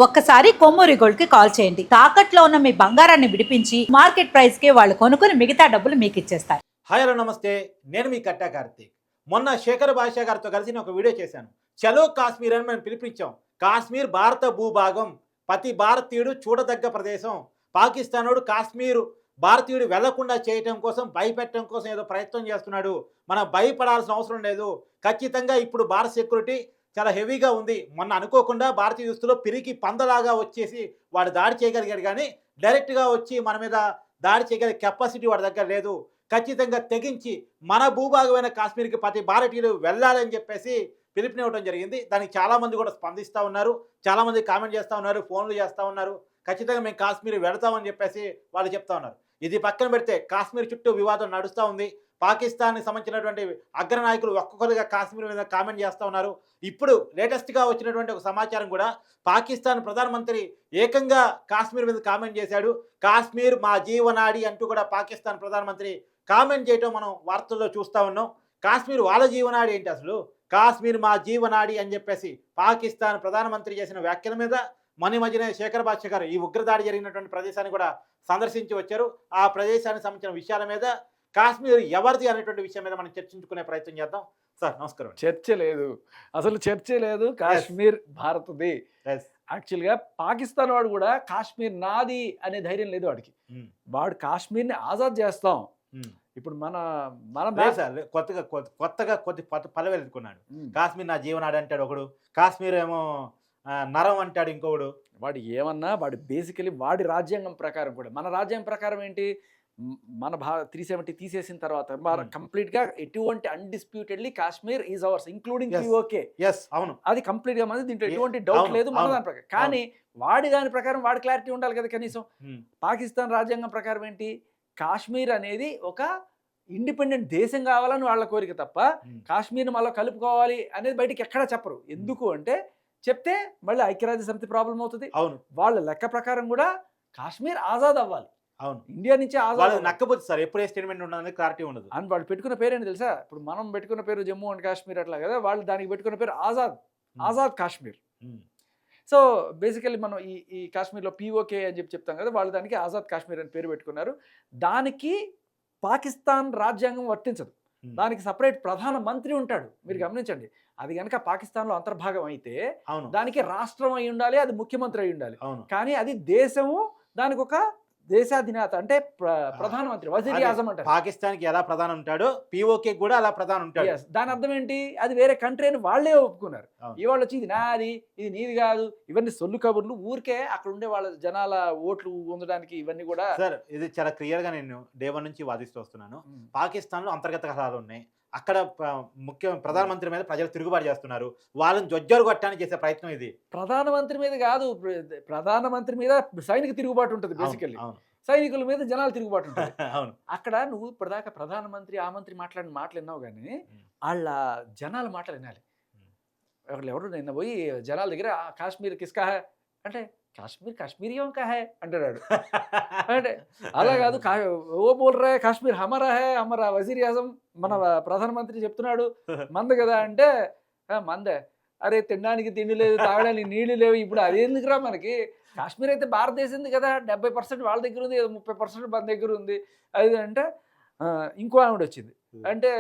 ఒక్కసారి కొమ్మూరి గోల్డ్ కి కాల్ చేయండి. తాకట్లో ఉన్న మీ బంగారాన్ని విడిపించి మార్కెట్ ప్రైస్ కి వాళ్ళు కొనుక్కుని మిగతా డబ్బులు మీకు ఇచ్చేస్తారు. హాయ్ హలో నమస్తే, నేను మీ కట్టా కార్తీక్. మొన్న శేఖర్ భాషా గారితో కలిసి నేను ఒక వీడియో చేశాను. చలో కాశ్మీర్ అని మేము పిలిపించాం. కాశ్మీర్ భారత భూభాగం, ప్రతి భారతీయుడు చూడదగ్గ ప్రదేశం. పాకిస్తానోడు కాశ్మీరు భారతీయుడు వెళ్లకుండా చేయటం కోసం, భయపెట్టడం కోసం ఏదో ప్రయత్నం చేస్తున్నాడు. మనం భయపడాల్సిన అవసరం లేదు. ఖచ్చితంగా ఇప్పుడు భారత సెక్యూరిటీ చాలా హెవీగా ఉంది. మొన్న అనుకోకుండా భారతీయ దుస్తులో పిరికి పందలాగా వచ్చేసి వాడు దాడి చేయగలిగాడు, కానీ డైరెక్ట్గా వచ్చి మన మీద దాడి చేయగలిగే కెపాసిటీ వాడి దగ్గర లేదు. ఖచ్చితంగా తెగించి మన భూభాగమైన కాశ్మీర్కి ప్రతి భారతీయులు వెళ్ళాలని చెప్పేసి పిలుపునివ్వడం జరిగింది. దానికి చాలామంది కూడా స్పందిస్తూ ఉన్నారు, చాలామంది కామెంట్ చేస్తూ ఉన్నారు, ఫోన్లు చేస్తూ ఉన్నారు. ఖచ్చితంగా మేము కాశ్మీర్ వెళతామని చెప్పేసి వాళ్ళు చెప్తా ఉన్నారు. ఇది పక్కన పెడితే కాశ్మీర్ చుట్టూ వివాదం నడుస్తూ ఉంది. పాకిస్తాన్కి సంబంధించినటువంటి అగ్రనాయకులు ఒక్కొక్కరుగా కాశ్మీర్ మీద కామెంట్ చేస్తూ ఉన్నారు. ఇప్పుడు లేటెస్ట్గా వచ్చినటువంటి ఒక సమాచారం కూడా, పాకిస్తాన్ ప్రధానమంత్రి ఏకంగా కాశ్మీర్ మీద కామెంట్ చేశాడు. కాశ్మీర్ మా జీవనాడి అంటూ కూడా పాకిస్తాన్ ప్రధానమంత్రి కామెంట్ చేయటం మనం వార్తల్లో చూస్తూ ఉన్నాం. కాశ్మీర్ వాళ్ళ జీవనాడి ఏంటి అసలు? కాశ్మీర్ మా జీవనాడి అని చెప్పేసి పాకిస్తాన్ ప్రధానమంత్రి చేసిన వ్యాఖ్యల మీద మన మధ్యనే శేఖర్ భాష గారు ఈ ఉగ్రదాడి జరిగినటువంటి ప్రదేశాన్ని కూడా సందర్శించి వచ్చారు. ఆ ప్రదేశానికి సంబంధించిన విషయాల మీద, కాశ్మీర్ ఎవరిది అనేటువంటి విషయం మీద మనం చర్చించుకునే ప్రయత్నం చేద్దాం. సార్ నమస్కారం. చర్చ లేదు, అసలు చర్చే లేదు. కాశ్మీర్ భారత్ది. యాక్చువల్గా పాకిస్తాన్ వాడు కూడా కాశ్మీర్ నాది అనే ధైర్యం లేదు వాడికి. వాడు కాశ్మీర్ని ఆజాద్ చేస్తాం. ఇప్పుడు మన కొత్తగా కొద్ది పల్లవి ఎదుర్కొన్నాడు. కాశ్మీర్ నా జీవనాడు అంటాడు ఒకడు, కాశ్మీర్ ఏమో నరం అంటాడు ఇంకొకడు. వాడు ఏమన్నా వాడు బేసికలీ వాడి రాజ్యాంగం ప్రకారం కూడా, మన రాజ్యాంగం ప్రకారం ఏంటి, మన 370 తీసేసిన తర్వాత కంప్లీట్ గా ఎటువంటి undisputedly Kashmir is ours including PoK. అవును, అది కంప్లీట్ గా మంది, దీంట్లో ఎటువంటి డౌట్ లేదు మన దాని ప్రకారం. కానీ దాని ప్రకారం వాడి క్లారిటీ ఉండాలి కదా కనీసం. పాకిస్తాన్ రాజ్యాంగం ప్రకారం ఏంటి, కాశ్మీర్ అనేది ఒక ఇండిపెండెంట్ దేశం కావాలని వాళ్ళ కోరిక తప్ప కాశ్మీర్ని మళ్ళీ కలుపుకోవాలి అనేది బయటికి ఎక్కడా చెప్పరు. ఎందుకు అంటే చెప్తే మళ్ళీ ఐక్యరాజ్య సమితి ప్రాబ్లం అవుతుంది. అవును, వాళ్ళ లెక్క ప్రకారం కూడా కాశ్మీర్ ఆజాద్ అవ్వాలి. అవును, ఇండియా నుంచి ఆజాద్ నక్కపోతే సార్ ఎప్పుడు ఏ స్టేట్మెంట్ ఉండదు, క్లారిటీ ఉండదు. అని వాళ్ళు పెట్టుకున్న పేరు ఏంటి తెలుసా? ఇప్పుడు మనం పెట్టుకున్న పేరు జమ్మూ అండ్ కాశ్మీర్ అట్లా కదా, వాళ్ళు దానికి పెట్టుకున్న పేరు ఆజాద్ కాశ్మీర్. సో బేసికల్లీ మనం ఈ కాశ్మీర్లో పిఓకే అని చెప్తాం కదా, వాళ్ళు దానికి ఆజాద్ కాశ్మీర్ అని పేరు పెట్టుకున్నారు. దానికి పాకిస్తాన్ రాజ్యాంగం వర్తించదు. దానికి సపరేట్ ప్రధాన మంత్రి ఉంటాడు. మీరు గమనించండి, అది కనుక పాకిస్తాన్లో అంతర్భాగం అయితే దానికి రాష్ట్రం అయి ఉండాలి, అది ముఖ్యమంత్రి అయి ఉండాలి. కానీ అది దేశము, దానికి ఒక దేశాధినేత అంటే ప్రధానమంత్రి, వజీర్ ఆజం అంటారు. పాకిస్తాన్కి ఎలా ప్రధాని ఉంటాడో పిఓకే కూడా అలా ప్రధాని ఉంటాడు. దాని అర్థం ఏంటి, అది వేరే కంట్రీ అని వాళ్ళే ఒప్పుకున్నారు. ఇవాళ వచ్చి ఇది నాది, ఇది నీది కాదు, ఇవన్నీ సొల్లు కబుర్లు. ఊరికే అక్కడ ఉండే వాళ్ళ జనాల ఓట్లు పొందడానికి ఇవన్నీ కూడా. సార్ ఇది చాలా క్లియర్ గా నేను డే 1 నుంచి వాదిస్తూ వస్తున్నాను. పాకిస్తాన్ లో అంతర్గత కలహాలు ఉన్నాయి. అక్కడ ప్రధానమంత్రి మీద ప్రజలు తిరుగుబాటు చేస్తున్నారు. వాళ్ళని జొజ్జరు కొట్టడానికి చేసే ప్రయత్నం ఇది. ప్రధానమంత్రి మీద కాదు, ప్రధానమంత్రి మీద సైనిక తిరుగుబాటు ఉంటుంది. బేసికల్లీ సైనికుల మీద జనాలు తిరుగుబాటు ఉంటుంది. అవును, అక్కడ నువ్వు ఇప్పటిదాకా ప్రధానమంత్రి ఆ మంత్రి మాట్లాడిన మాటలు విన్నావు, కానీ వాళ్ళ జనాల మాటలు వినాలి. ఎవరు నిన్న పోయి జనాల దగ్గర కాశ్మీర్ కిస్కా హై అంటే కాశ్మీర్ కా హై అంటాడు. అంటే అలా కాదు, ఓ బోల్ రా కాశ్మీర్ హమారా హై, హమారా వజీర్ ఆజం, మన ప్రధానమంత్రి చెప్తున్నాడు మంద కదా అంటే, మందే, అరే తినడానికి తిండి లేదు, తాగడానికి నీళ్లు లేవు, ఇప్పుడు అదేందుకురా మనకి, కాశ్మీర్ అయితే భారతదేశంది కదా, 70% వాళ్ళ దగ్గర ఉంది, 30% మన దగ్గర ఉంది. అది అంటే ఇంకో ఆవిడ వచ్చింది. అంటే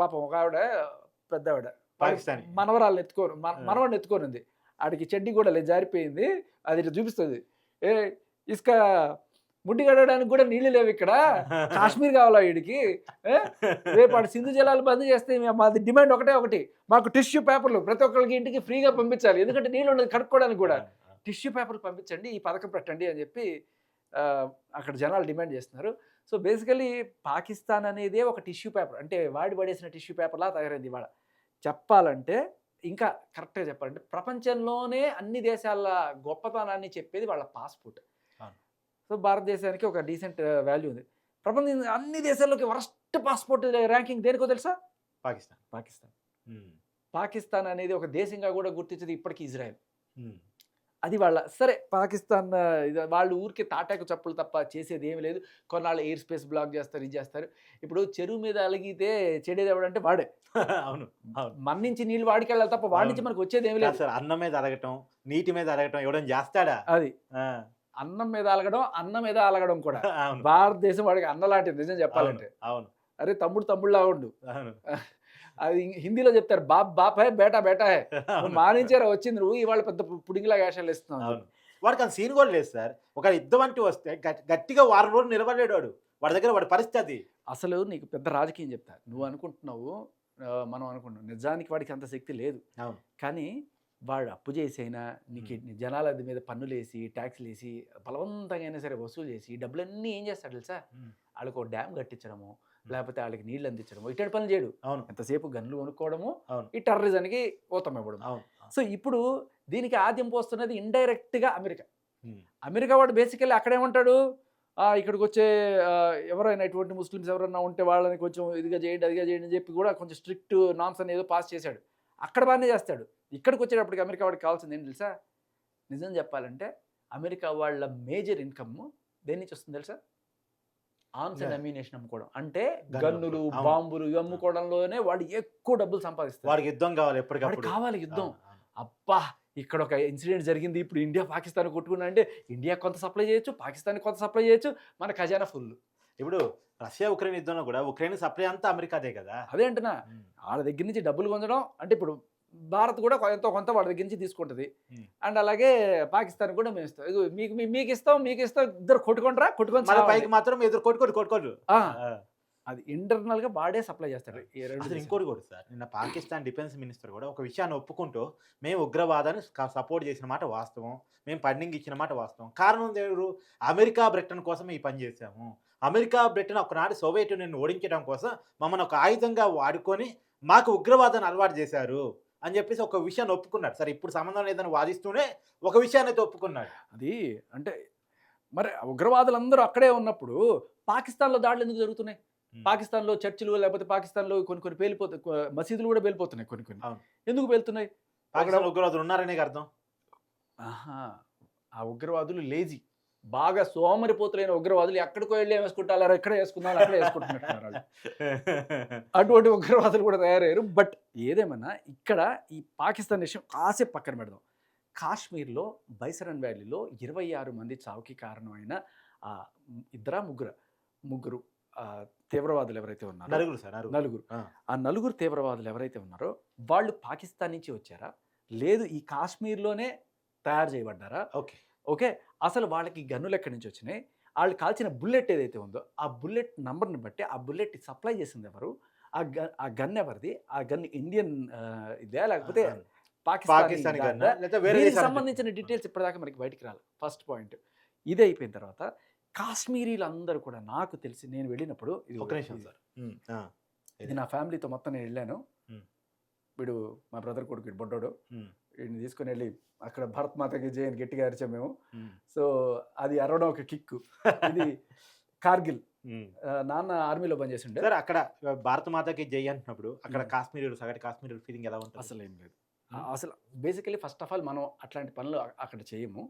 పాపం ఒక ఆవిడ, పెద్ద ఆవిడ, పాకిస్తాన్ మనవరాలను మనవాడిని ఎత్తుకోనుంది. ఆడికి చెడ్డి కూడా లేదు, జారిపోయింది. అది ఇట్లా చూపిస్తుంది, ఇసుక ముడ్డి కడగడానికి కూడా నీళ్లు లేవు ఇక్కడ, కాశ్మీర్ కావాలా వీడికి, రేపు ఆడు సింధు జలాలు బంద్ చేస్తే మాది డిమాండ్ ఒకటి, మాకు టిష్యూ పేపర్లు ప్రతి ఒక్కరికి ఇంటికి ఫ్రీగా పంపించాలి, ఎందుకంటే నీళ్ళు ఉండదు కడుక్కోవడానికి కూడా, టిష్యూ పేపర్లు పంపించండి, ఈ పథకం పెట్టండి అని చెప్పి అక్కడ జనాలు డిమాండ్ చేస్తున్నారు. సో బేసికలీ పాకిస్తాన్ అనేది ఒక టిష్యూ పేపర్, అంటే వాడి పడేసిన టిష్యూ పేపర్లా తయారైంది ఇవాళ. చెప్పాలంటే, ఇంకా కరెక్ట్గా చెప్పాలంటే, ప్రపంచంలోనే అన్ని దేశాల గొప్పతనాన్ని చెప్పేది వాళ్ళ పాస్పోర్ట్. సో భారతదేశానికి ఒక డీసెంట్ వాల్యూ ఉంది. ప్రపంచం అన్ని దేశాల్లోకి వరస్ట్ పాస్పోర్ట్ ర్యాంకింగ్ దేనికో తెలుసా? పాకిస్తాన్ అనేది ఒక దేశంగా కూడా గుర్తించేది ఇప్పటికీ ఇజ్రాయెల్. అది వాళ్ళ సరే పాకిస్తాన్ వాళ్ళు ఊరికి తాటాకు చప్పులు తప్ప చేసేది ఏమి లేదు. కొన్నాళ్ళు ఎయిర్ స్పేస్ బ్లాక్ చేస్తారు, ఇది చేస్తారు. ఇప్పుడు చెరువు మీద అలిగితే చెడేది ఎవడంటే వాడే. అవును. అవును. మన నుంచి నీళ్ళు వాడికెళ్ళాలి తప్ప వాడి నుంచి మనకు వచ్చేది ఏమి కాదు లేదు. సార్, అన్నం మీద అడగటం, నీటి మీద అడగటం ఎవడైనా చేస్తాడా? అది ఆ! అన్నం మీద అలగడం, అన్నం మీద అలగడం కూడా. అవును. భారతదేశం వాడికి అన్నలాంటిది నిజం అవును. చెప్పాలంటే. అవును. అరే తమ్ముడులాగా ఉండు. అవును. అది హిందీలో చెప్తారు, బాప్ బాప్ హై, బేటా బేటా హై. నువ్వు అవును. మా నుంచేరా వచ్చింది, నువ్వు ఇవాళ పెద్ద పుడింగిలా వేషాలు ఇస్తున్నావు. అవును. వాడికి అంత సీన్ కూడా లేదు సార్. ఒక యుద్ధం అంటూ వస్తే గట్టిగా వారం రోజులు నిలబడలేడు వాడు. వాడి దగ్గర వాడి పరిస్థితి అది. అసలు నీకు పెద్ద రాజకీయం చెప్తా. నువ్వు అనుకుంటున్నావు, మనం అనుకుంటున్నాం నిజానికి వాడికి అంత శక్తి లేదు. అవును. కానీ వాడు అప్పు చేసైనా నీకు జనాల మీద పన్నులేసి ట్యాక్స్లు వేసి బలవంతంగా అయినా సరే వసూలు చేసి డబ్బులన్నీ ఏం చేస్తాడు తెలుసా? వాళ్ళకి ఒక డ్యామ్ కట్టించడము, లేకపోతే వాళ్ళకి నీళ్ళు అందించడము, ఇటువంటి పనులు చేయడు. అవును. ఎంతసేపు గన్లు కొనుక్కోవడము, అవును. ఈ టెర్రరిజానికి ఊతం ఇవ్వడం. అవును. సో ఇప్పుడు దీనికి ఆద్యం పోస్తున్నది ఇండైరెక్ట్గా అమెరికా. హ్మ్. అమెరికా వాడు బేసికల్లీ అక్కడేమంటాడు, ఇక్కడికి వచ్చే ఎవరైనా ఇటువంటి ముస్లిమ్స్ ఎవరైనా ఉంటే వాళ్ళని కొంచెం ఇదిగా చేయండి, అదిగా చేయండి అని చెప్పి కూడా కొంచెం స్ట్రిక్ట్ నామ్స్ అని ఏదో పాస్ చేశాడు. అక్కడ బాగానే చేస్తాడు. ఇక్కడికి వచ్చేటప్పటికి అమెరికా వాడికి కావాల్సింది ఏంటి తెలుసా? నిజం చెప్పాలంటే అమెరికా వాళ్ళ మేజర్ ఇన్కమ్ దేని నుంచి వస్తుంది తెలుసా? ఆర్మ్స్ అండ్ అమ్యునేషన్ అమ్ముకోవడం. అంటే గన్నులు, అవును. బాంబులు ఇవి అమ్ముకోవడంలోనే వాడు ఎక్కువ డబ్బులు సంపాదిస్తాడు. వాడికి యుద్ధం కావాలి వాడికి ఎప్పటికప్పుడు. కావాలి యుద్ధం. అవును. అవును. అబ్బా, ఇక్కడ ఒక ఇన్సిడెంట్ జరిగింది, ఇప్పుడు ఇండియా పాకిస్తాన్ కొట్టుకున్నా అంటే ఇండియా కొంత సప్లై చేయొచ్చు, పాకిస్తాన్ కొంత సప్లై చేయొచ్చు, మన ఖజానా ఫుల్. ఇప్పుడు రష్యా ఉక్రెయిన్ యుద్ధంలో కూడా ఉక్రెయిన్ సప్లై అంతా అమెరికాదే కదా. అదే అంటున్నా, హ్మ్. వాళ్ళ దగ్గర నుంచి డబ్బులు పొందడం అంటే ఇప్పుడు భారత్ కూడా ఎంతో కొంత వాళ్ళ దగ్గర నుంచి తీసుకుంటుంది. హ్మ్. అండ్ అలాగే పాకిస్తాన్ కూడా మేము ఇస్తాం. ఇదిగో మీకు ఇస్తాం, ఇద్దరు కొట్టుకుంటారా, కొట్టుకొని మన చావండి. పైకి మాత్రం ఎదురు కొట్టుకోరు. ఆ, ఆ. అది ఇంటర్నల్ గా వాడే సప్లై చేస్తాడు. ఈ రెండు అసలు దేశాలు. ఇంకోటి కూడా సార్, నిన్న పాకిస్తాన్ డిఫెన్స్ మినిస్టర్ కూడా ఒక విషయాన్ని ఒప్పుకుంటూ మేము ఉగ్రవాదాన్ని సపోర్ట్ చేసిన మాట వాస్తవం, మేము ఫండింగ్ ఇచ్చిన మాట వాస్తవం. కారణం దేవుడు, అమెరికా బ్రిటన్ కోసం ఈ పని చేశాము. అమెరికా బ్రిటన్ ఒకనాడు సోవియట్ యూనియన్ ఓడించడం కోసం మమ్మల్ని ఒక ఆయుధంగా వాడుకొని మాకు ఉగ్రవాదాన్ని అలవాటు చేశారు అని చెప్పేసి ఒక విషయాన్ని ఒప్పుకున్నాడు. సరే ఇప్పుడు సంబంధం లేదని వాదిస్తూనే ఒక విషయాన్ని అయితే ఒప్పుకున్నాడు. అది అంటే మరి ఉగ్రవాదులందరూ అక్కడే ఉన్నప్పుడు పాకిస్తాన్లో దాడులు ఎందుకు జరుగుతున్నాయి? పాకిస్తాన్లో చర్చిలు లేకపోతే పాకిస్తాన్లో కొన్ని పేలిపోతాయి, మసీదులు కూడా పేలిపోతున్నాయి కొన్ని. అవును. ఎందుకు పేలుతున్నాయి? పాకిస్తాన్ ఉగ్రవాదులు ఉన్నారనే అర్థం. ఆహా, ఆ ఉగ్రవాదులు లేజీ, బాగా సోమరిపోతులైన ఉగ్రవాదులు ఎక్కడికో వెళ్ళి వేసుకుంటారు, ఎక్కడ వేసుకుందాం అక్కడే వేసుకుంటున్నారు వాళ్ళు. అటువంటి ఉగ్రవాదులు కూడా తయారయ్యారు. బట్ ఏదేమన్నా ఇక్కడ ఈ పాకిస్తాన్ విషయం కాసేపు పక్కన పెడదాం. కాశ్మీర్లో బైసరన్ వ్యాలీలో 26 మంది చావుకి కారణమైన ముగ్గురు తీవ్రవాదులు ఎవరైతే ఉన్నారో, నలుగురు సార్, నలుగురు, ఆ. ఆ నలుగురు తీవ్రవాదులు ఎవరైతే ఉన్నారో వాళ్ళు పాకిస్తాన్ నుంచి వచ్చారా, లేదు ఈ కాశ్మీర్లోనే తయారు చేయబడ్డారా? ఓకే. ఓకే, అసలు వాళ్ళకి గన్నులు ఎక్కడి నుంచి వచ్చినాయి, వాళ్ళు కాల్చిన బుల్లెట్ ఏదైతే ఉందో ఆ బుల్లెట్ నంబర్ని బట్టి ఆ బుల్లెట్ సప్లై చేసింది ఎవరు, ఆ గన్ ఎవరిది, ఆ గన్ ఇండియన్ ఇదే లేకపోతే పాకిస్తాన్ గన్నా లేదా వేరే దీనికి దేశానికి సంబంధించిన డీటెయిల్స్ ఇప్పటిదాకా మనకి బయటికి రాలి. ఫస్ట్ పాయింట్ ఇది అయిపోయిన తర్వాత కాశ్మీరీలందరూ కూడా నాకు తెలిసి నేను వెళ్ళినప్పుడు ఒక నిమిషం సార్. ఇది నా ఫ్యామిలీతో మొత్తం నేను వెళ్ళాను. మ్మ్. వీడు మా బ్రదర్ కొడుకు, వీడు బొడ్డోడు, మ్మ్. వీడిని తీసుకుని వెళ్ళి అక్కడ భరత్ మాతకి జై అని గట్టిగా అరిచాం మేము. మ్మ్. సో అది అరవడం ఒక కిక్కు. ఇది కార్గిల్, మ్మ్. నాన్న ఆర్మీలో పనిచేసిండే. సార్ అక్కడ భారత మాతకి జై అంటున్నప్పుడు అక్కడ కాశ్మీరీలు సగటు కాశ్మీరీ ఫీలింగ్ ఎలా ఉంటుంది? అసలు ఏం లేదు. అసలు బేసికలీ ఫస్ట్ ఆఫ్ ఆల్ మనం అట్లాంటి పనులు అక్కడ చేయము.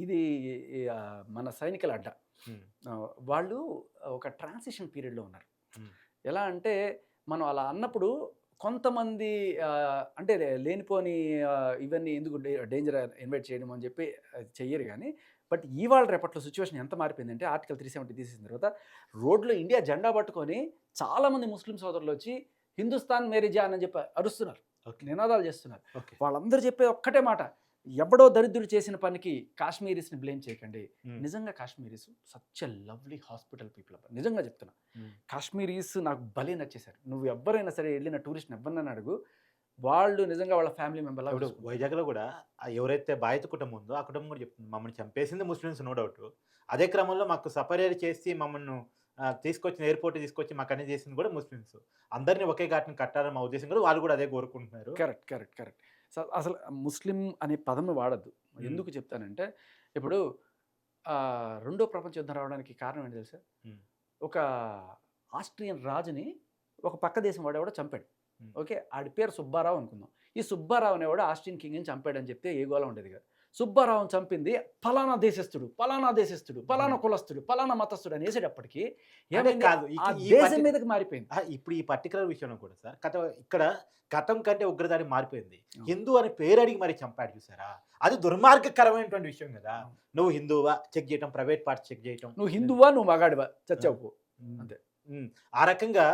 ఇది మన సైనికుల అడ్డ. వాళ్ళు ఒక ట్రాన్సిషన్ పీరియడ్లో ఉన్నారు. ఎలా అంటే మనం అలా అన్నప్పుడు కొంతమంది అంటే లేనిపోని ఇవన్నీ ఎందుకు డేంజర్ ఇన్వైట్ చేయడం అని చెప్పి చెయ్యరు. కానీ బట్ ఇవాళ రేపట్లో సిచ్యువేషన్ ఎంత మారిపోయిందంటే ఆర్టికల్ 370 తీసేసిన తర్వాత రోడ్లో ఇండియా జెండా పట్టుకొని చాలామంది ముస్లిం సోదరులు వచ్చి హిందుస్థాన్ మేరీ జాన్ అని చెప్పి అరుస్తున్నారు, నినాదాలు చేస్తున్నారు. వాళ్ళందరూ చెప్పే ఒక్కటే మాట, ఎవడో దరిద్రుడు చేసిన పనికి కాశ్మీరీస్ని బ్లేమ్ చేయకండి. నిజంగా Kashmiris such a lovely hospital people. నిజంగా చెప్తున్నా, కాశ్మీరీస్ నాకు భలే నచ్చేశారు. నువ్వు ఎవరైనా సరే వెళ్ళిన టూరిస్ట్ ఎవరినైనా అడుగు, వాళ్ళు నిజంగా వాళ్ళ ఫ్యామిలీ మెంబర్. ఇప్పుడు వైజాగ్లో కూడా ఎవరైతే బాధిత కుటుంబం ఉందో ఆ కుటుంబం కూడా చెప్తుంది, మమ్మల్ని చంపేసింది ముస్లిమ్స్ నో డౌట్, అదే క్రమంలో మాకు సపరేట్ చేసి మమ్మల్ని తీసుకొచ్చిన ఎయిర్పోర్ట్ తీసుకొచ్చి మాకు అన్ని చేసింది కూడా ముస్లిమ్స్. అందరినీ ఒకే ఘాట్ని కట్టాలని మా ఉద్దేశం కూడా వాళ్ళు కూడా అదే కోరుకుంటున్నారు. కరెక్ట్. అసలు ముస్లిం అనే పదం వాడద్దు. ఎందుకు చెప్తానంటే ఇప్పుడు రెండో ప్రపంచ యుద్ధం రావడానికి కారణం ఏంటి తెలుసా? ఒక ఆస్ట్రియన్ రాజుని ఒక పక్క దేశం వాడేవాడు చంపాడు. ఓకే, ఆడి పేరు సుబ్బారావు అనుకుందాం. ఈ సుబ్బారావు అనేవాడు ఆస్ట్రియన్ కింగ్ని చంపాడని చెప్తే ఏ గోళం ఉండేది కాదు. సుబ్బారావుని చంపింది ఫలానా దేశస్థుడు, ఫలానా దేశస్థుడు, ఫలానా కులస్థుడు, ఫలానా మతస్థుడు అని వేసేటప్పటికి ఏమైంది? కాదు ఆ ఈ దేశం పర్టి- మీదకి మారిపోయింది. ఇప్పుడు ఈ పర్టికులర్ విషయంలో కూడా సార్ ఇక్కడ గతం కంటే ఉగ్రదాడి మారిపోయింది. అవును. హిందూ అని పేరు అడిగి మరి చంపాడు చూసారా, అది దుర్మార్గకరమైనటువంటి విషయం కదా. అవును. నువ్వు హిందువా చెక్ చేయటం, ప్రైవేట్ పార్ట్ చెక్ చేయటం, నువ్వు హిందువా, నువ్వు మగాడివా, చచ్చావు. ఉమ్, అంతే. ఆ రకంగా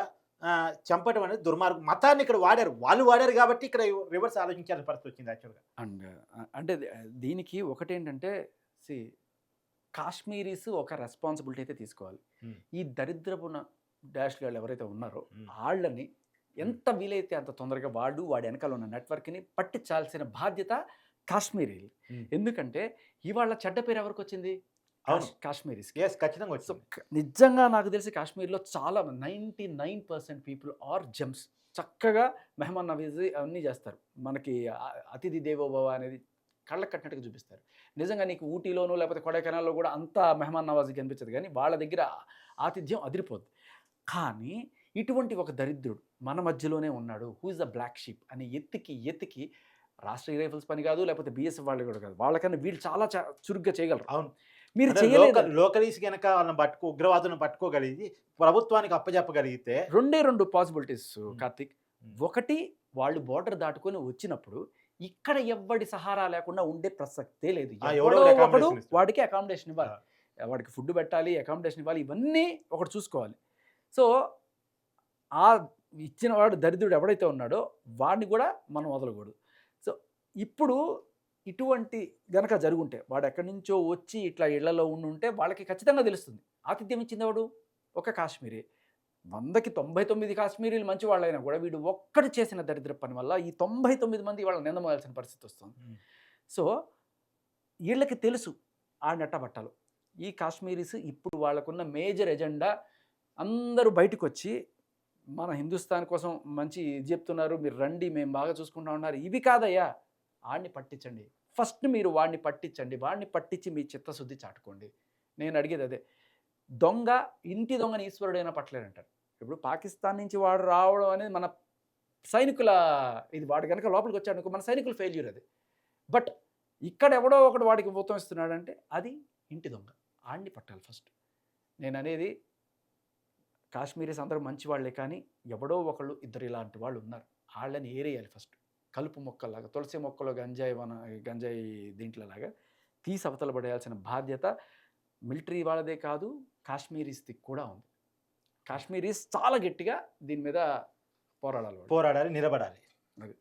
చంపడం అనేది దుర్మార్గం. మతాన్ని ఇక్కడ వాడారు, వాళ్ళు వాడారు కాబట్టి ఇక్కడ రివర్స్ ఆలోచించాల్సిన పరిస్థితి వచ్చింది యాక్చువల్గా. అండ్ అంటే దీనికి ఒకటేంటంటే కాశ్మీరీస్ ఒక రెస్పాన్సిబిలిటీ అయితే తీసుకోవాలి. Hmm. ఈ దరిద్రపు డాష్ గాళ్ళు ఎవరైతే ఉన్నారో Hmm. వాళ్ళని ఎంత వీలైతే అంత తొందరగా వాడి వెనకాల ఉన్న నెట్వర్క్ని పట్టించాల్సిన బాధ్యత కాశ్మీరీలు. Hmm. ఎందుకంటే ఇవాళ చెడ్డ పేరు ఎవరికి వచ్చింది? అవును. కాశ్మీరీస్కి. ఎస్, ఖచ్చితంగా సో వచ్చింది. నిజంగా నాకు తెలిసి కాశ్మీర్లో చాలా 99% పీపుల్ ఆర్ జెమ్స్. చక్కగా మెహమాన్ నవాజీ అవన్నీ చేస్తారు. మనకి అతిథి దేవోభవ అనేది కళ్ళకు కట్టినట్టుగా చూపిస్తారు. నిజంగా నీకు ఊటీలోనూ లేకపోతే కొడైకెనాల్లో కూడా అంత మెహమాన్ నవాజీ కనిపించదు, కానీ వాళ్ళ దగ్గర ఆతిథ్యం అదిరిపోద్ది. కానీ ఇటువంటి ఒక దరిద్రుడు మన మధ్యలోనే ఉన్నాడు, who is the black sheep అని ఎత్తికి రాష్ట్రీయ రైఫిల్స్ పని కాదు, లేకపోతే బిఎస్ఎఫ్ వాళ్ళు కూడా కాదు, వాళ్ళకన్నా వీళ్ళు చాలా చురుగ్గా చేయగలరు. అవును, మీరు చేయలేదు. లోకలీస్ కనుక వాళ్ళని ఉగ్రవాదులను పట్టుకోగలిగి ప్రభుత్వానికి అప్పచెప్పగలిగితే రెండు పాసిబిలిటీస్ కార్తిక్. ఒకటి, వాళ్ళు బోర్డర్ దాటుకొని వచ్చినప్పుడు ఇక్కడ ఎవ్వడి సహారా లేకుండా ఉండే ప్రసక్తే లేదు. ఎవడో ఎవడో ఒకడు accommodation ఇస్తాడు. వాడికి అకామిడేషన్ ఇవ్వాలి, వాడికి ఫుడ్ పెట్టాలి, అకామిడేషన్ ఇవ్వాలి, ఇవన్నీ ఒకటి చూసుకోవాలి. సో ఆ ఇచ్చిన వాడు దరిద్రుడు ఎవడైతే ఉన్నాడో వాడిని కూడా మనం వదలకూడదు. సో ఇప్పుడు ఇటువంటి గనక జరుగుంటే, వాడు ఎక్కడి నుంచో వచ్చి ఇట్లా ఇళ్లలో ఉండుంటే వాళ్ళకి ఖచ్చితంగా తెలుస్తుంది. ఆతిథ్యం ఇచ్చింది వాడు ఒక కాశ్మీరీ. 100కి 99 కాశ్మీరీలు మంచి వాళ్ళైనా కూడా వీడు ఒక్కడు చేసిన దరిద్ర పని వల్ల ఈ 99 మంది వాళ్ళని నిందమోయాల్సిన పరిస్థితి వస్తుంది. సో వీళ్ళకి తెలుసు ఆ నెట్టబట్టాలు. ఈ కాశ్మీరీస్ ఇప్పుడు వాళ్ళకున్న మేజర్ ఎజెండా అందరూ బయటకు వచ్చి మన హిందుస్థాన్ కోసం మంచి ఇది చెప్తున్నారు, మీరు రండి, మేము బాగా చూసుకుంటా ఉన్నారు. ఇవి కాదయ్యా, వాడిని పట్టించండి. ఫస్ట్ మీరు వాడిని పట్టించండి, వాడిని పట్టించి మీ చిత్తశుద్ధి చాటుకోండి. నేను అడిగేది అదే. దొంగ ఇంటి దొంగని ఈశ్వరుడైనా పట్టలేరంటారు. ఇప్పుడు పాకిస్తాన్ నుంచి వాడు రావడం అనేది మన సైనికుల ఇది, వాడు కనుక లోపలికి వచ్చాడు అనుకో మన సైనికుల ఫెయిల్యూర్ అది. బట్ ఇక్కడ ఎవడో ఒకడు వాడికి మొత్తం ఇస్తున్నాడంటే అది ఇంటి దొంగ, ఆడిని పట్టాలి ఫస్ట్. నేను అనేది కాశ్మీరీస్ అందరూ మంచి వాళ్ళే, కానీ ఎవడో ఒకళ్ళు ఇద్దరు ఇలాంటి వాళ్ళు ఉన్నారు, వాళ్ళని ఏరేయాలి ఫస్ట్. కలుపు మొక్కలాగా, తులసి మొక్కలో గంజాయి దీంట్లోలాగా తీసి అవతల పడేయాల్సిన బాధ్యత మిలిటరీ వాళ్ళదే కాదు, కాశ్మీరీస్ది కూడా ఉంది. కాశ్మీరీస్ చాలా గట్టిగా దీని మీద పోరాడాలి, నిలబడాలి. అది.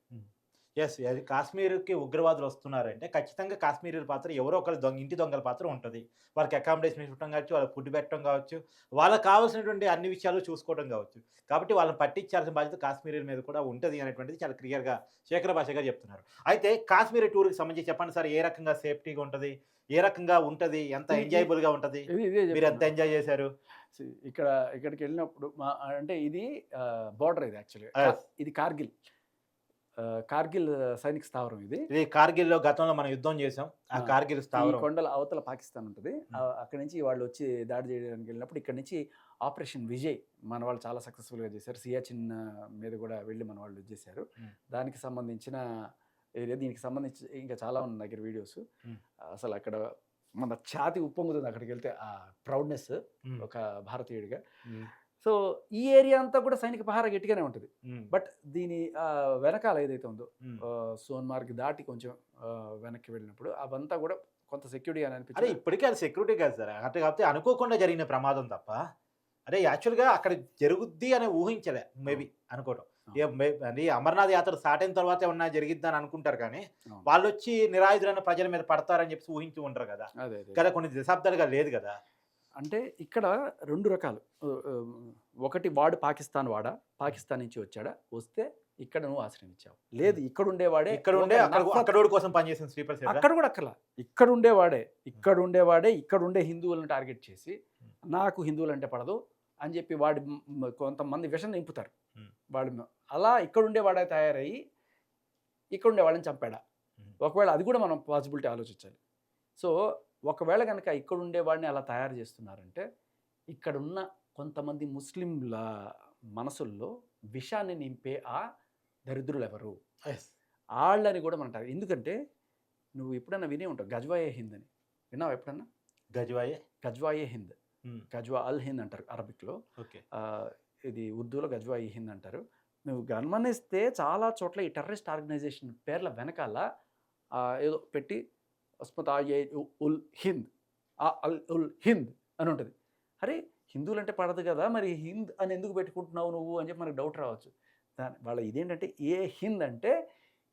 ఎస్, అది కాశ్మీర్కి ఉగ్రవాదులు వస్తున్నారంటే ఖచ్చితంగా కాశ్మీరీ పాత్ర ఎవరో ఒకరు ఇంటి దొంగల పాత్ర ఉంటుంది. వాళ్ళకి అకామిడేషన్ ఇవ్వడం కావచ్చు, వాళ్ళకి ఫుడ్ పెట్టడం కావచ్చు, వాళ్ళకి కావాల్సినటువంటి అన్ని విషయాలు చూసుకోవడం కావచ్చు. కాబట్టి వాళ్ళని పట్టించాల్సిన బాధ్యత కాశ్మీరీల మీద కూడా ఉంటుంది అనేటువంటిది చాలా క్లియర్గా శేఖర్ భాష గారు చెప్తున్నారు. అయితే కాశ్మీర్ టూర్కి సంబంధించి చెప్పండి సార్, ఏ రకంగా సేఫ్టీగా ఉంటుంది, ఏ రకంగా ఉంటుంది, ఎంత ఎంజాయబుల్గా ఉంటుంది, మీరు ఎంత ఎంజాయ్ చేశారు? ఇక్కడికి వెళ్ళినప్పుడు అంటే ఇది బార్డర్, ఇది యాక్చువల్గా ఇది కార్గిల్ సైనిక స్థావరం. ఇది కార్గిల్లో గతంలో మనం యుద్ధం చేసాం. ఆ కార్గిల్ స్థావరం కొండల అవతల పాకిస్తాన్ ఉంటుంది. అక్కడి నుంచి వాళ్ళు వచ్చి దాడి చేయడానికి వెళ్ళినప్పుడు ఇక్కడ నుంచి ఆపరేషన్ విజయ్ మన వాళ్ళు చాలా సక్సెస్ఫుల్గా చేశారు. సియాచిన్ మీద కూడా వెళ్ళి మన వాళ్ళు చేశారు. దానికి సంబంధించిన ఏరియా, దీనికి సంబంధించి ఇంకా చాలా ఉన్న దగ్గర వీడియోస్. అసలు అక్కడ మన ఛాతి ఉప్పొంగుతుంది అక్కడికి వెళ్తే, ఆ ప్రౌడ్నెస్ ఒక భారతీయుడిగా. సో ఈ ఏరియా అంతా కూడా సైనిక పహారా గట్టిగానే ఉంటుంది. బట్ దీని వెనకాల ఏదైతే ఉందో సోన్మార్గ్ దాటి కొంచెం వెనక్కి వెళ్ళినప్పుడు అవంతా కూడా కొంత సెక్యూరిటీ అని అనిపించింది. అదే ఇప్పటికీ అది సెక్యూరిటీ కాదు సార్, అంటే కాకపోతే అనుకోకుండా జరిగిన ప్రమాదం తప్ప, అదే యాక్చువల్గా అక్కడ జరుగుద్ది అని ఊహించలే, మేబీ అనుకోవటం. అంటే అమర్నాథ్ యాత్ర స్టార్ట్ అయిన తర్వాత ఏమన్నా జరిగిద్ది అని అనుకుంటారు, కానీ వాళ్ళు వచ్చి నిరాయుధులైన ప్రజల మీద పడతారని చెప్పి ఊహించి ఉంటారు కదా. కదా కొన్ని దశాబ్దాలుగా లేదు కదా. అంటే ఇక్కడ రెండు రకాలు. ఒకటి, వాడు పాకిస్తాన్ నుంచి వచ్చాడా, వస్తే ఇక్కడ నువ్వు ఆశ్రయించావు. లేదు ఇక్కడ ఉండేవాడే, అక్కడ కోసం పనిచేసిన స్లీపర్ సెల్, అక్కడ కూడా అక్కర్లా, ఇక్కడ ఉండేవాడే ఇక్కడ ఉండే హిందువులను టార్గెట్ చేసి నాకు హిందువులు అంటే పడదు అని చెప్పి వాడి కొంతమంది విషం నింపుతారు. వాడు అలా ఇక్కడ ఉండేవాడే తయారయ్యి ఇక్కడ ఉండేవాళ్ళని చంపాడా, ఒకవేళ అది కూడా మనం పాసిబిలిటీ ఆలోచించాలి. సో ఒకవేళ కనుక ఇక్కడ ఉండేవాడిని అలా తయారు చేస్తున్నారంటే ఇక్కడున్న కొంతమంది ముస్లింల మనసుల్లో విషాన్ని నింపే ఆ దరిద్రులు ఎవరు, వాళ్ళని కూడా మనం ఎందుకంటే నువ్వు ఎప్పుడన్నా వినే ఉంటావు గజ్వాయే హింద్ అని, విన్నావు ఎప్పుడన్నా? గజ్వాయే. గజ్వాయే హింద్, ఉమ్, గజ్వా అల్ హింద్ అంటారు అరబిక్లో. ఓకే. ఇది ఉర్దూలో గజ్వాయి హింద్ అంటారు. నువ్వు గమనిస్తే చాలా చోట్ల ఈ టెర్రరిస్ట్ ఆర్గనైజేషన్ పేర్ల వెనకాల ఏదో పెట్టి ఉస్మత్ ఉల్ హింద్, అల్ ఉల్ హింద్ అని ఉంటుంది. అరే హిందువులు అంటే పడదు కదా, మరి హింద్ అని ఎందుకు పెట్టుకుంటున్నావు నువ్వు అని చెప్పి మనకు డౌట్ రావచ్చు. వాళ్ళ ఇదేంటంటే ఏ హింద్ అంటే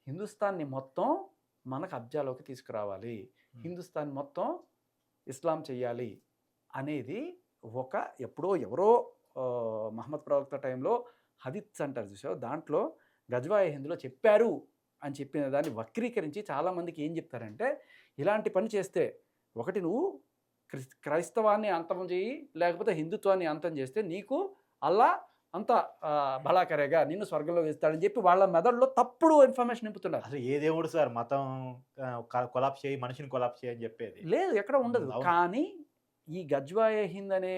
హిందుస్థాన్ని మొత్తం మన కబ్జాలోకి తీసుకురావాలి, హిందుస్థాన్ మొత్తం ఇస్లాం చెయ్యాలి అనేది ఒక ఎప్పుడో ఎవరో మహమ్మద్ ప్రవక్త టైంలో హదీత్స్ అంటారు చూసావు, దాంట్లో గజ్వాయే హింద్లో చెప్పారు అని చెప్పిన దాన్ని వక్రీకరించి చాలామందికి ఏం చెప్తారంటే, ఇలాంటి పని చేస్తే ఒకటి నువ్వు క్రైస్తవాన్ని అంతం చేయి, లేకపోతే హిందుత్వాన్ని అంతం చేస్తే నీకు అల్లా అంత భలాకరేగా నిన్ను స్వర్గంలో వేస్తాడని చెప్పి వాళ్ళ మెదడులో తప్పుడు ఇన్ఫర్మేషన్ నింపుతున్నారు. అసలు ఏ దేవుడు సార్ మతం కొలాప్స్ చేయి, మనిషిని కొలాప్స్ చేయి అని చెప్పేది లేదు, ఎక్కడ ఉండదు. అవును. కానీ ఈ గజ్వాయే హింద్ అనే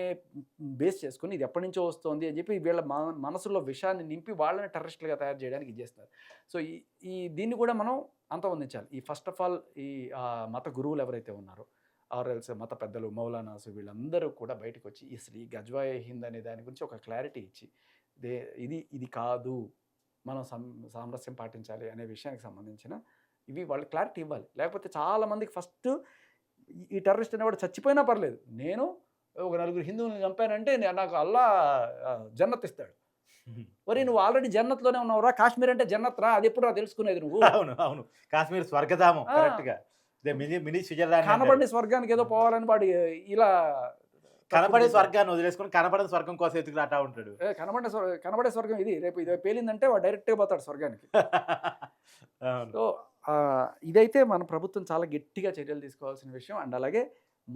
బేస్ చేసుకుని ఇది ఎప్పటి నుంచో వస్తుంది అని చెప్పి వీళ్ళ మనసులో విషయాన్ని నింపి వాళ్ళని టెర్రరిస్టులుగా తయారు చేయడానికి ఇది చేస్తారు. సో ఈ దీన్ని కూడా మనం అంతమొందించాలి. ఈ ఫస్ట్ ఆఫ్ ఆల్ ఈ మత గురువులు ఎవరైతే ఉన్నారో ఆర్ఎల్స్ మత పెద్దలు మౌలానాస్ వీళ్ళందరూ కూడా బయటకు వచ్చి అసలు ఈ గజ్వాయే హింద్ అనే దాని గురించి ఒక క్లారిటీ ఇచ్చి ఇది కాదు, మనం సామరస్యం పాటించాలి అనే విషయానికి సంబంధించిన ఇవి వాళ్ళు క్లారిటీ ఇవ్వాలి. లేకపోతే చాలామందికి ఫస్ట్ ఈ టెర్రరిస్ట్ అనేవాడు చచ్చిపోయినా పర్లేదు, నేను ఒక 4 హిందువులను చంపానంటే నాకు అల్లా జన్నత్ ఇస్తాడు. మరి నువ్వు ఆల్రెడీ జన్నత్లోనే ఉన్నావురా, కాశ్మీర్ అంటే జన్నత్ రా, అది ఎప్పుడు రా తెలుసుకునేది నువ్వు? అవును అవును, కాశ్మీర్ స్వర్గధామం కరెక్ట్ గా. మినీ స్విట్జర్లాండ్ కనబడి స్వర్గానికి ఏదో పోవాలని వాడు ఇలా కనపడే స్వర్గాన్ని వదిలేసుకుని కనపడని స్వర్గం కోసం ఎత్తుకులాటా ఉంటాడు. కనబడే స్వర్గం ఇది, రేపు ఇది పేలిందంటే వాడు డైరెక్ట్గా పోతాడు స్వర్గానికి. సో ఇదైతే మన ప్రభుత్వం చాలా గట్టిగా చర్యలు తీసుకోవాల్సిన విషయం. అండ్ అలాగే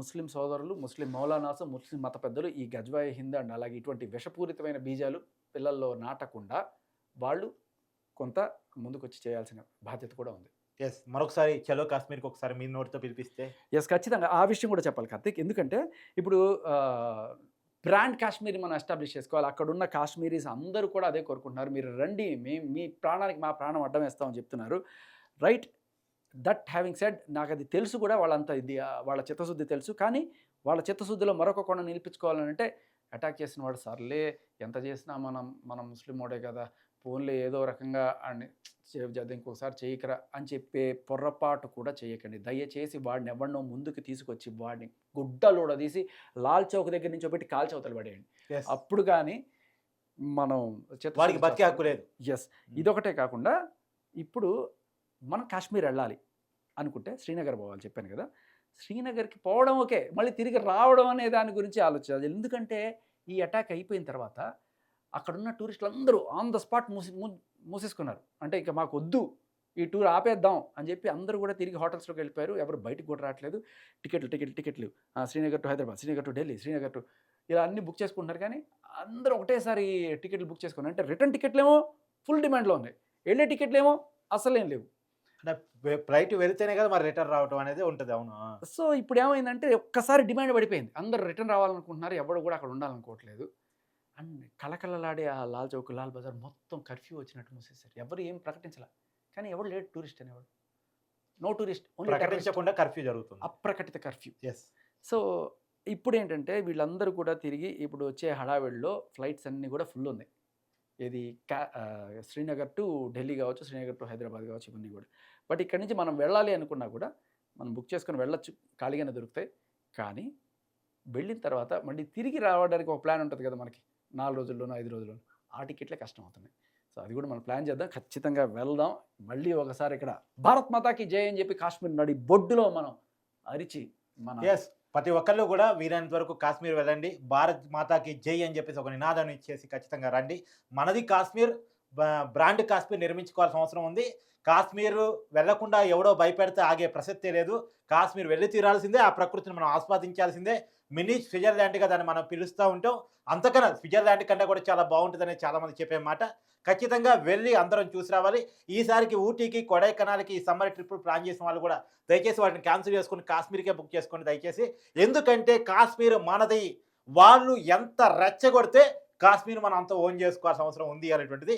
ముస్లిం సోదరులు, ముస్లిం మౌలానాసు, ముస్లిం మత పెద్దలు ఈ గజ్వాయే హింద్ అండ్ అలాగే ఇటువంటి విషపూరితమైన బీజాలు పిల్లల్లో నాటకుండా వాళ్ళు కొంత ముందుకొచ్చి చేయాల్సిన బాధ్యత కూడా ఉంది. ఎస్, మరొకసారి చలో కాశ్మీర్కి ఒకసారి మీ నోటితో పిలిపిస్తే. ఎస్, ఖచ్చితంగా ఆ విషయం కూడా చెప్పాలి కార్తీక్. ఎందుకంటే ఇప్పుడు బ్రాండ్ కాశ్మీర్ మనం ఎస్టాబ్లిష్ చేసుకోవాలి. అక్కడున్న కాశ్మీరీస్ అందరూ కూడా అదే కోరుకుంటున్నారు, మీరు రండి, మీ ప్రాణానికి మా ప్రాణం అడ్డం వేస్తామని చెప్తున్నారు. రైట్, దట్ హ్యావింగ్ సెడ్ నాకు అది తెలుసు కూడా, వాళ్ళంతా ఇది వాళ్ళ చిత్తశుద్ధి తెలుసు. కానీ వాళ్ళ చిత్తశుద్ధిలో మరొక కోణం నిలిపించుకోవాలంటే అటాక్ చేసిన వాడు సర్లే ఎంత చేసినా మనం ముస్లిం వాడే కదా, ఫోన్లో ఏదో రకంగా అని సేవ్ చేద్దాం, ఇంకొకసారి చేయకరా అని చెప్పే పొర్రపాటు కూడా చేయకండి. దయచేసి వాడిని ఎవరినో ముందుకు తీసుకొచ్చి వాడిని గుడ్డలోడ తీసి లాల్ చౌక్ దగ్గర నుంచి పెట్టి కాల్చవతలు పడేయండి. అప్పుడు కానీ మనం వాడికి బతికే హక్కు లేదు. ఎస్, ఇదొకటే కాకుండా ఇప్పుడు మనం కాశ్మీర్ వెళ్ళాలి అనుకుంటే శ్రీనగర్ పోవాలి, చెప్పాను కదా. శ్రీనగర్కి పోవడం ఓకే, మళ్ళీ తిరిగి రావడం అనే దాని గురించి ఆలోచించాలి. ఎందుకంటే ఈ అటాక్ అయిపోయిన తర్వాత అక్కడున్న టూరిస్టులు అందరూ ఆన్ ద స్పాట్ మూసేసుకున్నారు. అంటే ఇక మాకు వద్దు, ఈ టూర్ ఆపేద్దాం అని చెప్పి అందరూ కూడా తిరిగి హోటల్స్లోకి వెళ్ళిపోయారు. ఎవరు బయటకు కూడా రావట్లేదు. టికెట్లు Srinagar to Hyderabad, Srinagar to Delhi, Srinagar to ఇలా అన్నీ బుక్ చేసుకుంటున్నారు. కానీ అందరూ ఒకటేసారి టికెట్లు బుక్ చేసుకున్నారు. అంటే రిటర్న్ టికెట్లేమో ఫుల్ డిమాండ్లో ఉన్నాయి, వెళ్ళే టికెట్లేమో అసలేం లేవు. ఫ్లైట్ వెళితేనే కదా మరి రిటర్న్ రావడం అనేది ఉంటుంది. అవును. సో ఇప్పుడు ఏమైందంటే ఒక్కసారి డిమాండ్ పడిపోయింది, అందరూ రిటర్న్ రావాలనుకుంటున్నారు, ఎవరు కూడా అక్కడ ఉండాలనుకోవట్లేదు. అండ్ కళకళలాడే ఆ లాల్ చౌక్, లాల్ బజార్ మొత్తం కర్ఫ్యూ వచ్చినట్టు మూసేశారు. ఎవరు ఏం ప్రకటించాల, కానీ ఎవరు లేడు టూరిస్ట్ అనేవాడు, నో టూరిస్ట్, ఓన్లీ ప్రకటించకుండా కర్ఫ్యూ జరుగుతుంది, అప్రకటిత కర్ఫ్యూ. ఎస్. సో ఇప్పుడు ఏంటంటే వీళ్ళందరూ కూడా తిరిగి ఇప్పుడు వచ్చే హడావిడిలో ఫ్లైట్స్ అన్నీ కూడా ఫుల్ ఉన్నాయి. ఇది శ్రీనగర్ టు ఢిల్లీ కావచ్చు, శ్రీనగర్ టు హైదరాబాద్ కావచ్చు, ఇవన్నీ కూడా. బట్ ఇక్కడి నుంచి మనం వెళ్ళాలి అనుకున్నా కూడా మనం బుక్ చేసుకొని వెళ్ళొచ్చు, ఖాళీగానే దొరుకుతాయి. కానీ వెళ్ళిన తర్వాత మళ్ళీ తిరిగి రావడానికి ఒక ప్లాన్ ఉంటుంది కదా మనకి, 4 రోజుల్లోనో 5 రోజుల్లోనో, ఆ టికెట్లే కష్టం అవుతున్నాయి. సో అది కూడా మనం ప్లాన్ చేద్దాం, ఖచ్చితంగా వెళ్దాం. మళ్ళీ ఒకసారి ఇక్కడ భారత్ మాతాకి జై అని చెప్పి కాశ్మీర్ నడి బొడ్డులో మనం అరిచి ఎస్, ప్రతి ఒక్కళ్ళు కూడా వీరైనంత వరకు కాశ్మీర్ వెళ్ళండి, భారత్ మాతాకి జై అని చెప్పేసి ఒక నినాదం ఇచ్చేసి ఖచ్చితంగా రండి. మనది కాశ్మీర్, బ్రాండ్ కాశ్మీర్ నిర్మించుకోవాల్సిన అవసరం ఉంది. కాశ్మీర్ వెళ్లకుండా ఎవడో భయపెడితే ఆగే ప్రసక్తే లేదు. కాశ్మీర్ వెళ్ళి తీరాల్సిందే, ఆ ప్రకృతిని మనం ఆస్వాదించాల్సిందే. మినీ స్విట్జర్లాండ్గా దాన్ని మనం పిలుస్తూ ఉంటాం. అంతకన్నా స్విట్జర్లాండ్ కంటే కూడా చాలా బాగుంటుందని చాలామంది చెప్పే మాట. ఖచ్చితంగా వెళ్ళి అందరం చూసి రావాలి. ఈసారికి ఊటీకి, కొడైకెనాల్కి ఈ సమ్మర్ ట్రిప్ ప్లాన్ చేసిన వాళ్ళు కూడా దయచేసి వాటిని క్యాన్సిల్ చేసుకుని కాశ్మీర్కే బుక్ చేసుకోండి దయచేసి. ఎందుకంటే కాశ్మీర్ మనది, వాళ్ళు ఎంత రెచ్చగొడితే కాశ్మీర్ మనం అంత ఓన్ చేసుకోవాల్సిన అవసరం ఉంది అనేటువంటిది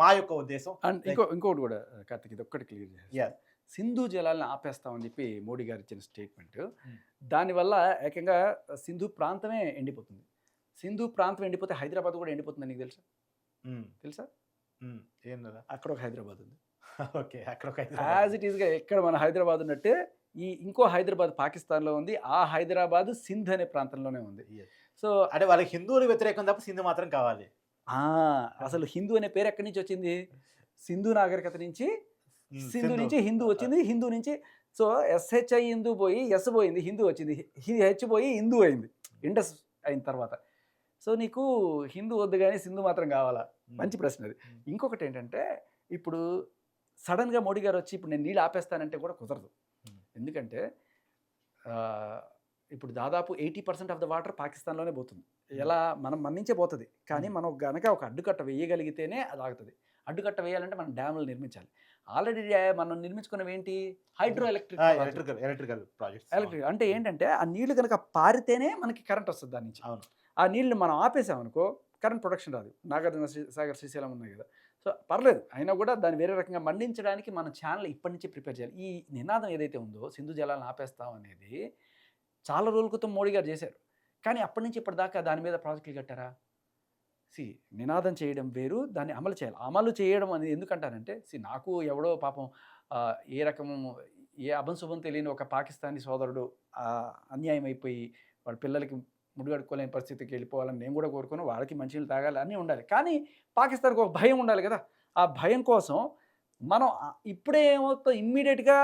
మా యొక్క ఉద్దేశం. అండ్ ఇంకోటి కూడా కార్తిక్, ఇది ఒక్కటి క్లియర్ చేయాలి. సింధు జలాలను ఆపేస్తామని చెప్పి మోడీ గారు ఇచ్చిన స్టేట్మెంట్. దానివల్ల ఏకంగా సింధు ప్రాంతమే ఎండిపోతుంది. సింధు ప్రాంతం ఎండిపోతే హైదరాబాద్ కూడా ఎండిపోతుంది. నీకు తెలుసా? తెలుసా? ఏం కదా, అక్కడ ఒక హైదరాబాద్ ఉంది. ఓకే, అక్కడ ఒక యాజ్ ఇట్ ఈస్గా ఎక్కడ మన హైదరాబాద్ ఉన్నట్టే ఇంకో హైదరాబాద్ పాకిస్తాన్లో ఉంది. ఆ హైదరాబాద్ సింధ్ అనే ప్రాంతంలోనే ఉంది. సో అంటే వాళ్ళకి హిందువులు వ్యతిరేకం తప్ప సింధు మాత్రం కావాలి. అసలు హిందూ అనే పేరు ఎక్కడి నుంచి వచ్చింది? సింధు నాగరికత నుంచి, సింధు నుంచి హిందూ వచ్చింది. హిందూ నుంచి సో SHI హిందూ పోయి ఎస్ పోయింది, హిందూ వచ్చింది. హెచ్ పోయి హిందూ అయింది ఇండస్ అయిన తర్వాత. సో నీకు హిందూ వద్దు కానీ సింధు మాత్రం కావాలా? మంచి ప్రశ్న అది. ఇంకొకటి ఏంటంటే ఇప్పుడు సడన్గా మోడీ గారు వచ్చి ఇప్పుడు నేను నీళ్ళు ఆపేస్తానంటే కూడా కుదరదు. ఎందుకంటే ఇప్పుడు దాదాపు 80% ఆఫ్ ద వాటర్ పాకిస్తాన్లోనే పోతుంది. ఎలా మనం మన్నించే పోతుంది, కానీ మనం గనక ఒక అడ్డుకట్ట వేయగలిగితేనే అది ఆగుతుంది. అడ్డుకట్ట వేయాలంటే మనం డ్యాములు నిర్మించాలి. ఆల్రెడీ మనం నిర్మించుకున్నవి ఏంటి? Hydro electrical projects. ఎలక్ట్రిక్ అంటే ఏంటంటే ఆ నీళ్లు కనుక పారితేనే మనకి కరెంట్ వస్తుంది దాని నుంచి. అవును. ఆ నీళ్లు మనం ఆపేసామనుకో కరెంట్ ప్రొడక్షన్ రాదు. నాగార్జున సాగర్, శ్రీశైలం ఉన్నాయి కదా, సో పర్లేదు. అయినా కూడా దాన్ని వేరే రకంగా మండించడానికి మన ఛానల్ ఇప్పటి నుంచే ప్రిపేర్ చేయాలి. ఈ నినాదం ఏదైతే ఉందో సింధు జలాలను ఆపేస్తాం అనేది చాలా రోజుల క్రితం మోడీ గారు చేశారు. కానీ అప్పటి నుంచి ఇప్పటిదాకా దాని మీద ప్రాజెక్టులు కట్టారా? నినాదం చేయడం వేరు, దాన్ని అమలు చేయాలి. అమలు చేయడం అనేది ఎందుకంటానంటే నాకు ఎవడో పాపం ఏ రకము ఏ అభంశుభం తెలియని ఒక పాకిస్తానీ సోదరుడు అన్యాయం అయిపోయి వాళ్ళ పిల్లలకి ముడిగడుకోలేని పరిస్థితికి వెళ్ళిపోవాలని నేను కూడా కోరుకుని వాళ్ళకి మంచినీళ్ళు తాగాలి అన్నీ ఉండాలి. కానీ పాకిస్తాన్కి ఒక భయం ఉండాలి కదా. ఆ భయం కోసం మనం ఇప్పుడే ఏమవుతుందో ఇమ్మీడియట్గా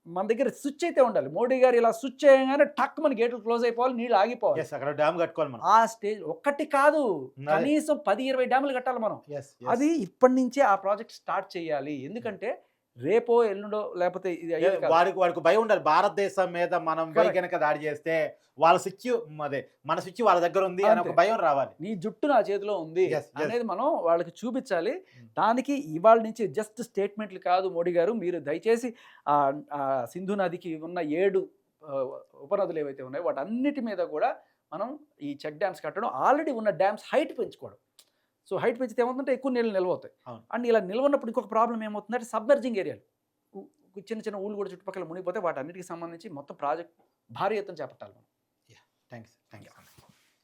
మన దగ్గర స్విచ్ అయితే ఉండాలి. మోడీ గారు ఇలా స్విచ్ చేయగానే టక్ మన గేట్లు క్లోజ్ అయిపోవాలి, నీళ్ళు ఆగిపోవాలి. అక్కడ డ్యామ్ కట్టుకోవాలి మనం. ఆ స్టేజ్ ఒక్కటి కాదు, కనీసం 10-20 డ్యాములు కట్టాలి మనం. అది ఇప్పటి నుంచే ఆ ప్రాజెక్ట్ స్టార్ట్ చేయాలి. ఎందుకంటే రేపో ఎల్లుండో లేకపోతే వాడికి భయం ఉండాలి. భారతదేశం మీద మనం కనుక దాడి చేస్తే వాళ్ళ స్విచ్ అదే మన స్విచ్ వాళ్ళ దగ్గర ఉంది అని ఒక భయం రావాలి. నీ జుట్టు నా చేతిలో ఉంది అనేది మనం వాళ్ళకి చూపించాలి. దానికి ఇవాళ నుంచి జస్ట్ స్టేట్మెంట్లు కాదు. మోడీ గారు మీరు దయచేసి సింధు నదికి ఉన్న 7 ఉపనదులు ఏవైతే ఉన్నాయో వాటన్నిటి మీద కూడా మనం ఈ చెక్ డ్యామ్స్ కట్టడం, ఆల్రెడీ ఉన్న డ్యామ్స్ హైట్ పెంచుకోవడం. సో హైట్ పెంచితే ఏమవుతుందంటే ఎక్కువ నీళ్ళు నిల్వ అవుతాయి. అండ్ ఇలా నిల్వన్నప్పుడు ఇంకొక ప్రాబ్లం ఏమవుతుందంటే సబ్మెర్జింగ్ ఏరియాలు, చిన్న చిన్న ఊళ్ళు కూడా చుట్టుపక్కల మునిగిపోతే వాటన్నిటికి సంబంధించి మొత్తం ప్రాజెక్ట్ భారీ ఎత్తున చేపట్టాలి మనం. థ్యాంక్స్.